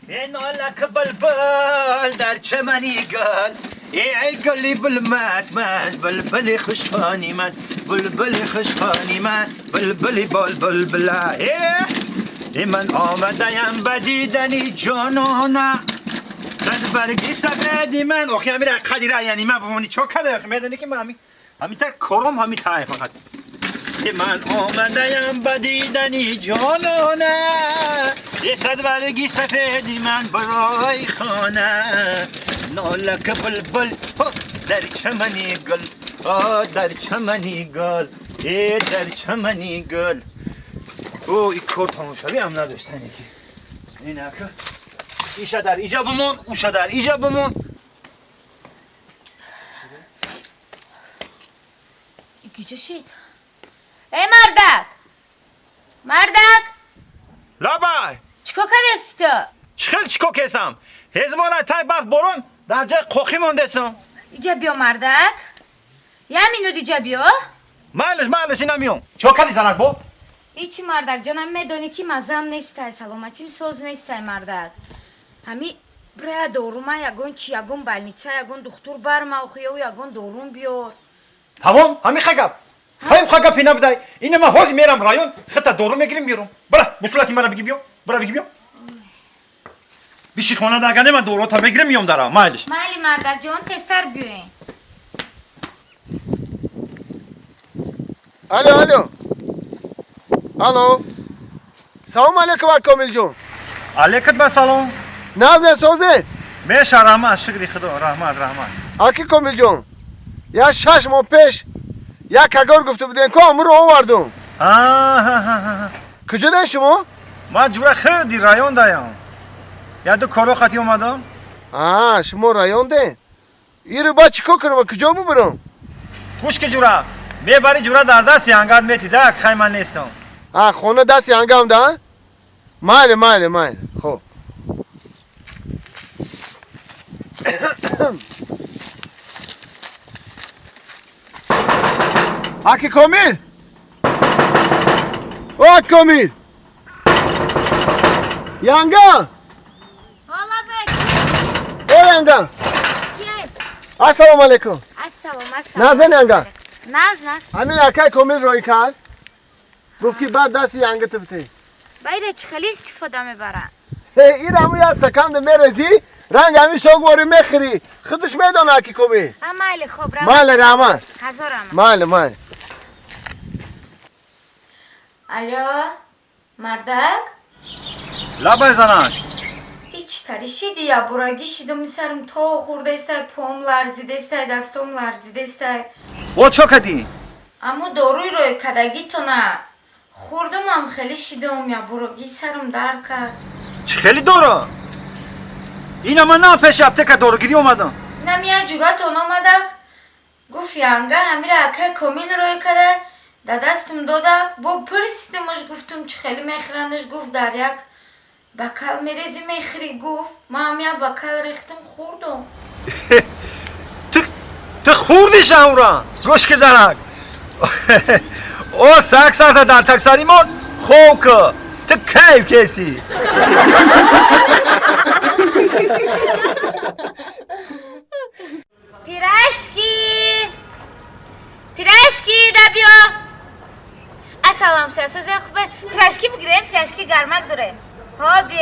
نالك بلبل در چمنی گل ای گلی بلمس مس بلبلی خوشخانی من بلبلی خوشخانی من بلبلی بلبل بلا ای من آمدیم بدیدنی جانانه صد برگی سفیدی من اوخی همین رقدی را یعنی من بمونی چو کده میدونی که من همین تا کرم همین تای فقط من آمدیم بدیدنی جانانه یه صد برگی سفیدی من برای خانه نالک بلبل در چمنی گل در چمنی گل در چمنی گل این کار تماشاوی هم نداشتن یکی این اکا ایشا در ایجا بمون اوشا در ایجا بمون گیجه شید ای مردک لابای چیکو کدستی تو؟ چیکو کسم هزمان تای بخت برون در جای قوخی موندسم ایجا بیا مردک یمینو دیجا بیا مالش اینا میون چو کدی زنک بو؟ ایچی مردک جانم میدونی که مزم نیسته سلامتیم سوز نیسته مردک همی برای دوروما یگون چی یگون بلنیچه یگون دختور برما اوخیو یگون دورون بیار تمام همین خگب هایم خگب پینا بدای اینه ما هوز میرم رایون خطا دورو میگیریم میرم برا مشکلاتی مرا بگی بیو برا بگی بیو بیشی خونه داگنه من دورو تا بگیرم میام دارم مالش مالی مردک جان تستر بیوین الو سلام علیکم کامل جون علیکت با سلام نازه سوزه میشه رحمت شکری خدا رحمت آکی کامل جون یا 6 ماه پیش یا کگار گفته بودین که امرو آوردم کجا داری شما؟ ما جورا خیلی رایون دایم یادو کارو خطی اومدم شما رایون دین ایرو با چیکار کنم کجا ببرم گوش که جورا میبری جورا در دست یانگاد میتی ده خیلی من نیستم خونه دست یانگام ده؟ ماله خب آکی کامل کامل یانگا حالا یانگا السلام علیکم السلام نازن یانگا ناز همین اکای کامل روی کرد گفت که بعد دست یانگا تبتی باید چه خیلی استفاده میبرن این همون یا استکان میرزی رنگ همین شاگواری میخری خودش میدونه اکی کامل مالی خوب مال رحمان هزارم مال الو مردک لابای زنان هیچ تریشیدی یا براگی شیدم میسرم تا خورده استای پام لرزیده استای دستم لرزیده استای او چو کدی؟ اما داروی روی کدگی تو نه خوردم هم خیلی شیدم یا براگی سرم در کرد چه خیلی دورا اینا من نه پیش هفته که دورگیری اومدم نمیا جورات اون آمدک گفت یانگا همیره اکای کامیل روی کده دا دستم دادک با پرسیدمش گفتم چه خیلی میخرندش گفت در یک بکل میریزی میخری گفت ما همیا بکل ریختم خوردم تو خوردیش اون را گوش که زنک او ساک ساکتا در تکساری من خوب که تو کیف کسی پیرشکی دا بیا السلام سیاسوزه خوبه پیرشکی بگیریم پیرشکی گرمک داره ها بی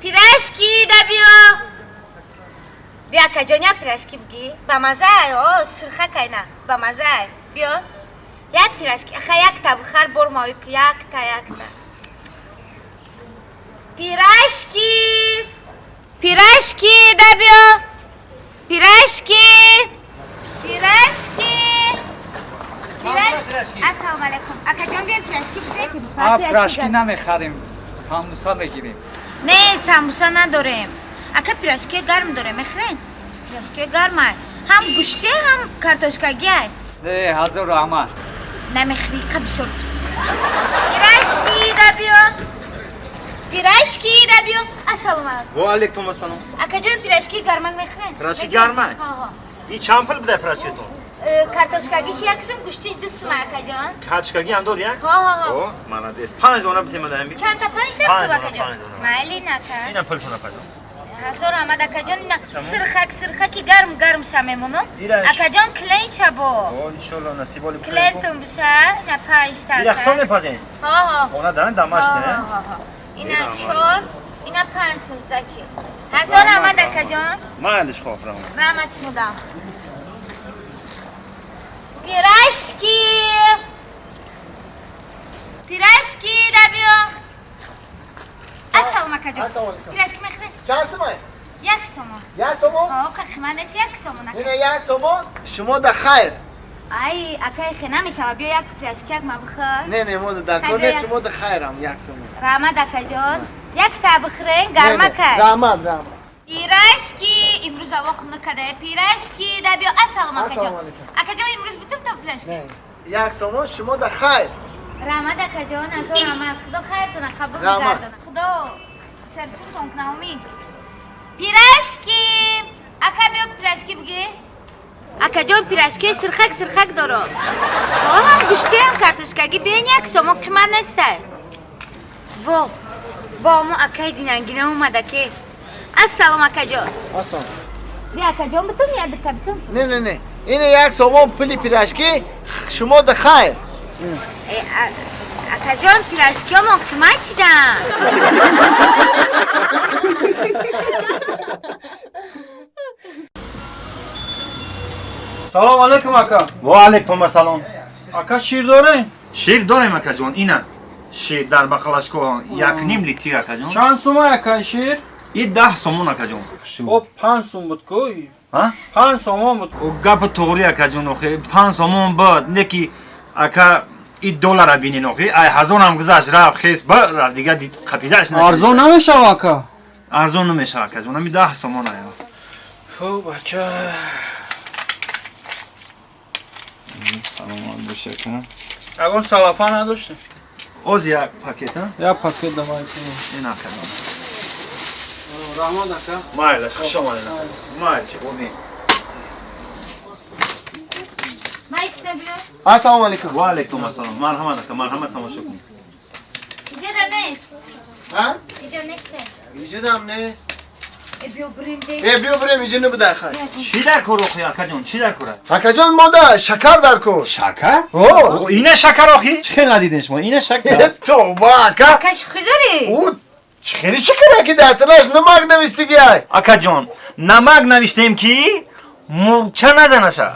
پیرشکی دا بیا کجانیا پیرشکی بگی با مزه ای سرخه کینا با مزه ای بیا یک پیرشکی اخه یک تا بخر بر مایک یک تا پیرشکی دا بیا پیرشکی السلام علیکم اکا جان بیان پیرشکی بگیریم پیرشکی نمیخریم ساموسا بگیریم نه ساموسا نداریم اکا پیرشکی گرم داره میخرین پیرشکی گرمه هم گوشتی هم کارتوشکاگی های نه حضور رحمت نمیخری قبصد پیرشکی دا بیا السلام علیکم و علیکم السلام اکا جان پیرشکی گرمک میخرین پیرشکی گرمک؟ این چند پل بده پیرشکی تو؟ کارتوشکاگیش یکسم گوشتیش دستم اکا جان. کچکگی هم داری؟ ها. او مالادیس 5 دونه بتیم دادم بی. چند تا پنج تا پنج تو دونه، اکا جان. پنج دونه. مالی نکن. اینم پل کنه پدام. هزار آمد اکا جان اینا سرخکی گرم شمیمونو. ایرش. اکا جان کلین چبو. او ان شاء الله نصیب ولی کلینتون بشه نه پنج تا. اینا خون نپازین. ها. اونا دارن دماش نه. اینا چهار اینا پنج سوزدکی. هزار آمد اکا جان. مالش خوف رام. رحمت مدام. پیرشکی دبیو. السلام علیکم. السلام علیکم. پیرشکی میخره. چند سومه؟ یک سومون. یک سومون؟ ها که خیمه نیست یک سومون. اینه یک سومون شما در خیر. ای اکای خیلی نمیشه بیا یک پیرشکی یک ما بخور. نه ما در کار نیست شما در خیرم یک سومون. رحمت اکا جان. یک تا بخورین گرمه کرد. رحمت. پیرشکی امروز هوا خونه کده. پیرشکی دبیو. السلام علیکم. السلام علیکم. اکا جان امروز بتم تا پیرشکی. یک سومون شما در خیر. رحمت اکا جان از اون رحمت خدا خیرتون قبول رحمت. گردونه خدا سرسونتون کنه امید پیرشکی اکا بیا پیرشکی بگی اکا جان پیرشکی سرخک داره هم گوشتی هم کارتوشکاگی بین یک سومو که من نسته با مو اکای دیننگینه اومده که السلام اکا جان السلام. بیا اکا جان بتون یادت بتون نه اینه یک سومون پلی پیرشکی شما در خیر. اکا جان پیرشکی ها محکمه چیدن سلام علیکم اکا. و علیکم السلام. اکا شیر داره؟ شیر داریم اکا جان اینا. شیر در بقلاشکو یک نیم لیتر اکا جان. چند سومه اکا شیر؟ این 10 سومون اکا جان. او 5 سوم بود کوی. ها؟ 5 سوم بود. او گپ توری اکا جان اخی 5 سومون بعد نکی اکا این دلار بینین اخی ای هزار هم گذشت رفت خیس بر دیگه دید قفیدهش نشد. ارزون نمیشه اکا. ارزون نمیشه اکا جان. همین 10 سومون آیا. خب بچه. سلام بشه کنم. اگه سلافه نداشته؟ اوز یک پاکت ها؟ یا پاکت دوای کنم. این اکا جان. رحمان اکا. مایلش خوش آمدین. مایل چی بودین؟ مایسته بیا السلام علیکم. و علیکم السلام. مرحمت اکا مرحمت تماشا کن. اینجا ده نیست ها؟ اینجا نیسته اینجا هم نه. بیا برینده بیا بریم اینجا نبود در خیر. چی در کار اخی اکا جان چی در کاره؟ اکا جان ما در شکر در کن. شکر؟ او اینه شکر آخی؟ چه ندیدین شما؟ اینه شکر؟ تو با اکا. کش خود داری او خیلی شکره که در تلاش نمک نویستی گیای. اکا جان نمک نوشتیم کی؟ مورچه نزنشه